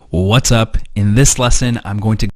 What's up? In this lesson, I'm going to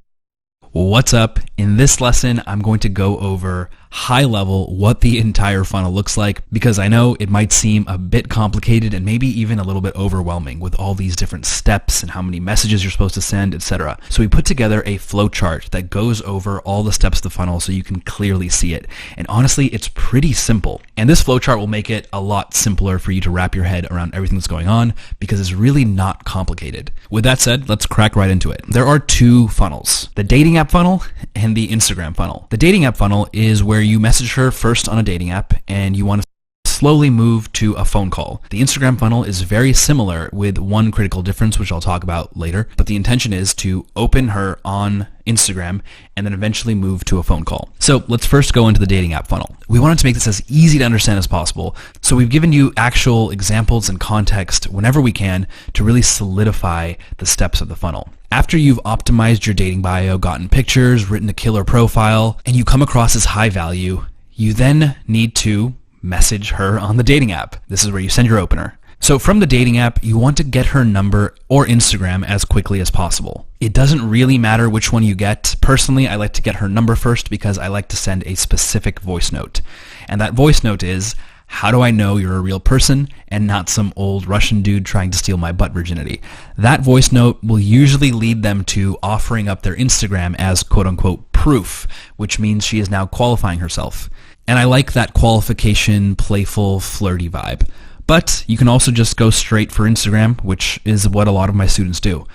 go over high level what the entire funnel looks like, because I know it might seem a bit complicated and maybe even a little bit overwhelming with all these different steps and how many messages you're supposed to send, etc. So we put together a flow chart that goes over all the steps of the funnel so you can clearly see it. And honestly, it's pretty simple. And this flow chart will make it a lot simpler for you to wrap your head around everything that's going on, because it's really not complicated. With that said, let's crack right into it. There are two funnels: the dating app funnel and the Instagram funnel. The dating app funnel is where you message her first on a dating app and you want to slowly move to a phone call. The Instagram funnel is very similar, with one critical difference, which I'll talk about later, but the intention is to open her on Instagram and then eventually move to a phone call. So let's first go into the dating app funnel. We wanted to make this as easy to understand as possible, so we've given you actual examples and context whenever we can to really solidify the steps of the funnel. After you've optimized your dating bio, gotten pictures, written a killer profile, and you come across as high value, you then need to message her on the dating app. This is where you send your opener. So from the dating app, you want to get her number or Instagram as quickly as possible. It doesn't really matter which one you get. Personally, I like to get her number first because I like to send a specific voice note. And that voice note is, how do I know you're a real person and not some old Russian dude trying to steal my butt virginity? That voice note will usually lead them to offering up their Instagram as quote-unquote proof, which means she is now qualifying herself. And I like that qualification, playful, flirty vibe. But you can also just go straight for Instagram, which is what a lot of my students do.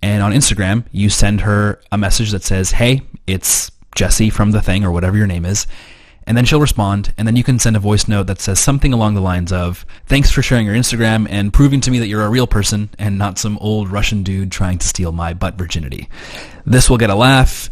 And on Instagram, you send her a message that says, hey, it's Jesse from the thing, or whatever your name is. And then she'll respond, and then you can send a voice note that says something along the lines of, thanks for sharing your Instagram and proving to me that you're a real person and not some old Russian dude trying to steal my butt virginity. This will get a laugh.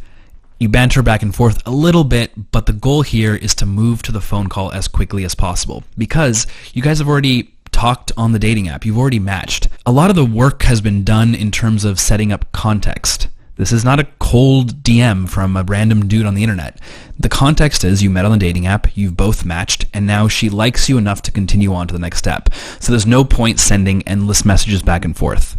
You banter back and forth a little bit, but the goal here is to move to the phone call as quickly as possible, because you guys have already talked on the dating app. You've already matched. A lot of the work has been done in terms of setting up context. This is not a cold DM from a random dude on the internet. The context is you met on the dating app, you've both matched, and now she likes you enough to continue on to the next step. So there's no point sending endless messages back and forth.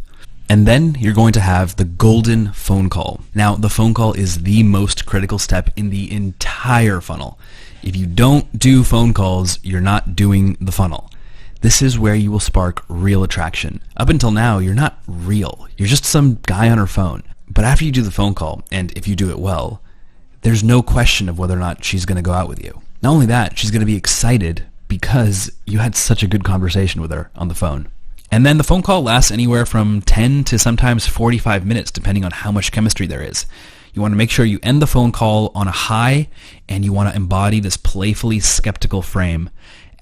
And then you're going to have the golden phone call. Now, the phone call is the most critical step in the entire funnel. If you don't do phone calls, you're not doing the funnel. This is where you will spark real attraction. Up until now, you're not real. You're just some guy on her phone. But after you do the phone call, and if you do it well, there's no question of whether or not she's going to go out with you. Not only that, she's going to be excited because you had such a good conversation with her on the phone. And then the phone call lasts anywhere from 10 to sometimes 45 minutes, depending on how much chemistry there is. You want to make sure you end the phone call on a high, and you want to embody this playfully skeptical frame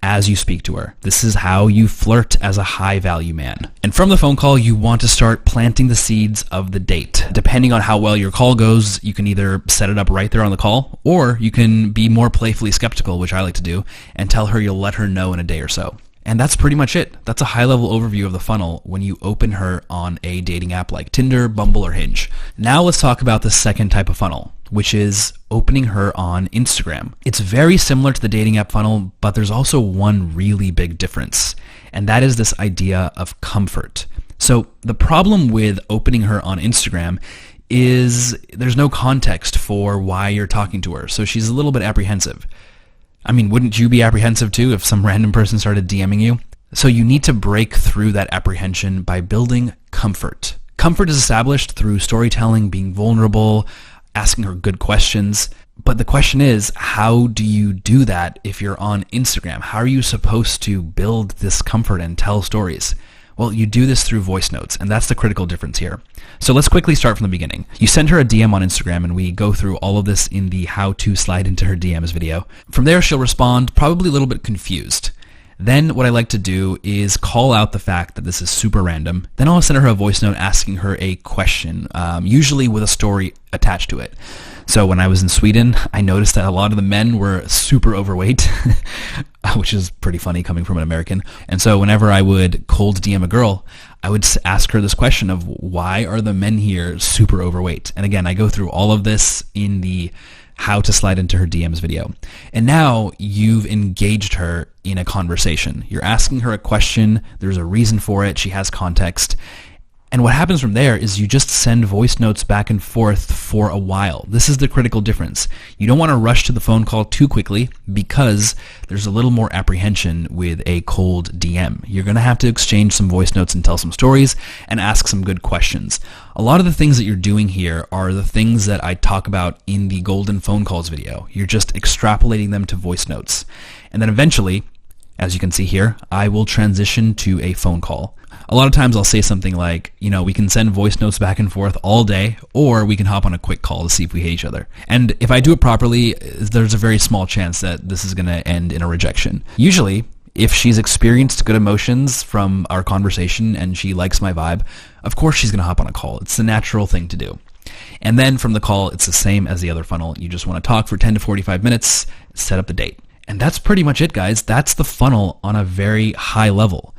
as you speak to her. This is how you flirt as a high-value man. And from the phone call, you want to start planting the seeds of the date. Depending on how well your call goes, you can either set it up right there on the call, or you can be more playfully skeptical, which I like to do, and tell her you'll let her know in a day or so. And that's pretty much it. That's a high-level overview of the funnel when you open her on a dating app like Tinder, Bumble, or Hinge. Now let's talk about the second type of funnel, which is opening her on Instagram. It's very similar to the dating app funnel, but there's also one really big difference, and that is this idea of comfort. So the problem with opening her on Instagram is there's no context for why you're talking to her, so she's a little bit apprehensive. I mean, wouldn't you be apprehensive too if some random person started DMing you? So you need to break through that apprehension by building comfort. Comfort is established through storytelling, being vulnerable, asking her good questions. But the question is, how do you do that if you're on Instagram? How are you supposed to build this comfort and tell stories? Well, you do this through voice notes, and that's the critical difference here. So let's quickly start from the beginning. You send her a DM on Instagram, and we go through all of this in the how to slide into her DMs video. From there, she'll respond, probably a little bit confused. Then what I like to do is call out the fact that this is super random. Then I'll send her a voice note asking her a question, usually with a story attached to it. So when I was in Sweden, I noticed that a lot of the men were super overweight, which is pretty funny coming from an American. And so whenever I would cold DM a girl, I would ask her this question of, why are the men here super overweight? And again, I go through all of this in the how to slide into her DMs video. And now you've engaged her in a conversation. You're asking her a question. There's a reason for it. She has context. And what happens from there is you just send voice notes back and forth for a while. This is the critical difference. You don't want to rush to the phone call too quickly because there's a little more apprehension with a cold DM. You're going to have to exchange some voice notes and tell some stories and ask some good questions. A lot of the things that you're doing here are the things that I talk about in the Golden Phone Calls video. You're just extrapolating them to voice notes. And then eventually, as you can see here, I will transition to a phone call. A lot of times I'll say something like, we can send voice notes back and forth all day, or we can hop on a quick call to see if we hate each other. And if I do it properly, there's a very small chance that this is going to end in a rejection. Usually, if she's experienced good emotions from our conversation and she likes my vibe, of course she's going to hop on a call. It's the natural thing to do. And then from the call, it's the same as the other funnel. You just want to talk for 10 to 45 minutes, set up the date. And that's pretty much it, guys. That's the funnel on a very high level.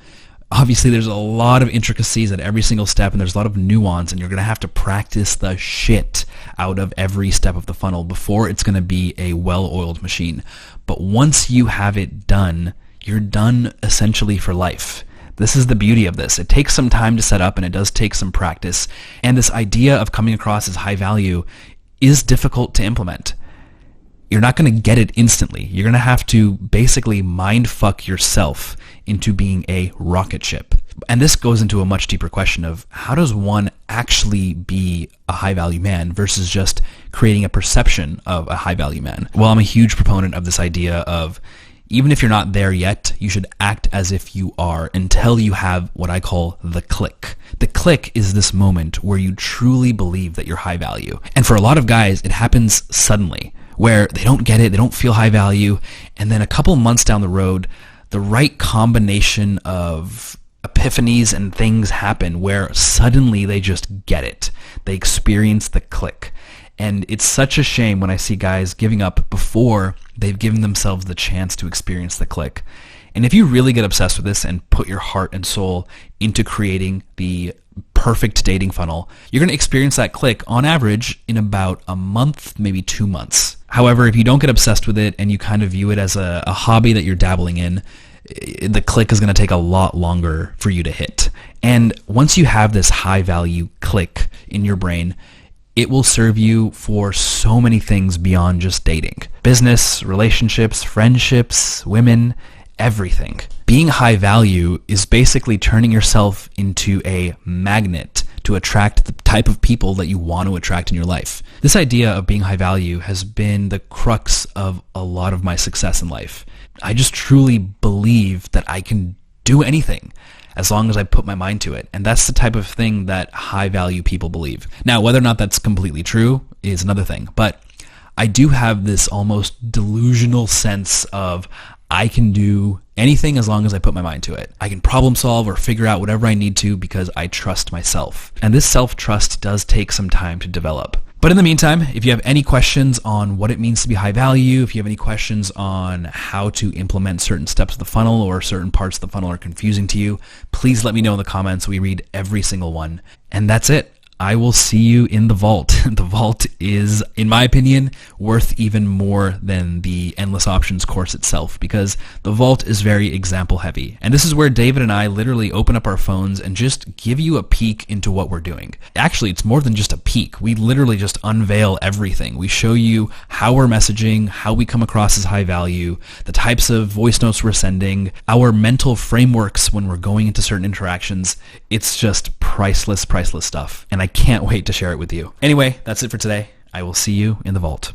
Obviously, there's a lot of intricacies at every single step, and there's a lot of nuance, and you're going to have to practice the shit out of every step of the funnel before it's going to be a well-oiled machine. But once you have it done, you're done essentially for life. This is the beauty of this. It takes some time to set up, and it does take some practice. And this idea of coming across as high value is difficult to implement. You're not going to get it instantly. You're going to have to basically mind fuck yourself into being a rocket ship. And this goes into a much deeper question of how does one actually be a high value man versus just creating a perception of a high value man. Well, I'm a huge proponent of this idea of even if you're not there yet, you should act as if you are until you have what I call the click. The click is this moment where you truly believe that you're high value. And for a lot of guys, it happens suddenly, where they don't get it, they don't feel high value, and then a couple months down the road, the right combination of epiphanies and things happen where suddenly they just get it. They experience the click. And it's such a shame when I see guys giving up before they've given themselves the chance to experience the click. And if you really get obsessed with this and put your heart and soul into creating the perfect dating funnel, you're going to experience that click on average in about a month, maybe 2 months. However, if you don't get obsessed with it and you kind of view it as a hobby that you're dabbling in, the click is going to take a lot longer for you to hit. And once you have this high value click in your brain, it will serve you for so many things beyond just dating. Business, relationships, friendships, women, everything. Being high value is basically turning yourself into a magnet to attract the type of people that you want to attract in your life. This idea of being high value has been the crux of a lot of my success in life. I just truly believe that I can do anything as long as I put my mind to it. And that's the type of thing that high value people believe. Now, whether or not that's completely true is another thing, but I do have this almost delusional sense of I can do anything as long as I put my mind to it. I can problem solve or figure out whatever I need to because I trust myself. And this self-trust does take some time to develop. But in the meantime, if you have any questions on what it means to be high value, if you have any questions on how to implement certain steps of the funnel or certain parts of the funnel are confusing to you, please let me know in the comments. We read every single one. And that's it. I will see you in the vault. The vault is, in my opinion, worth even more than the Endless Options course itself because the vault is very example heavy. And this is where David and I literally open up our phones and just give you a peek into what we're doing. Actually, it's more than just a peek. We literally just unveil everything. We show you how we're messaging, how we come across as high value, the types of voice notes we're sending, our mental frameworks when we're going into certain interactions. It's just priceless, priceless stuff. And I can't wait to share it with you. Anyway, that's it for today. I will see you in the vault.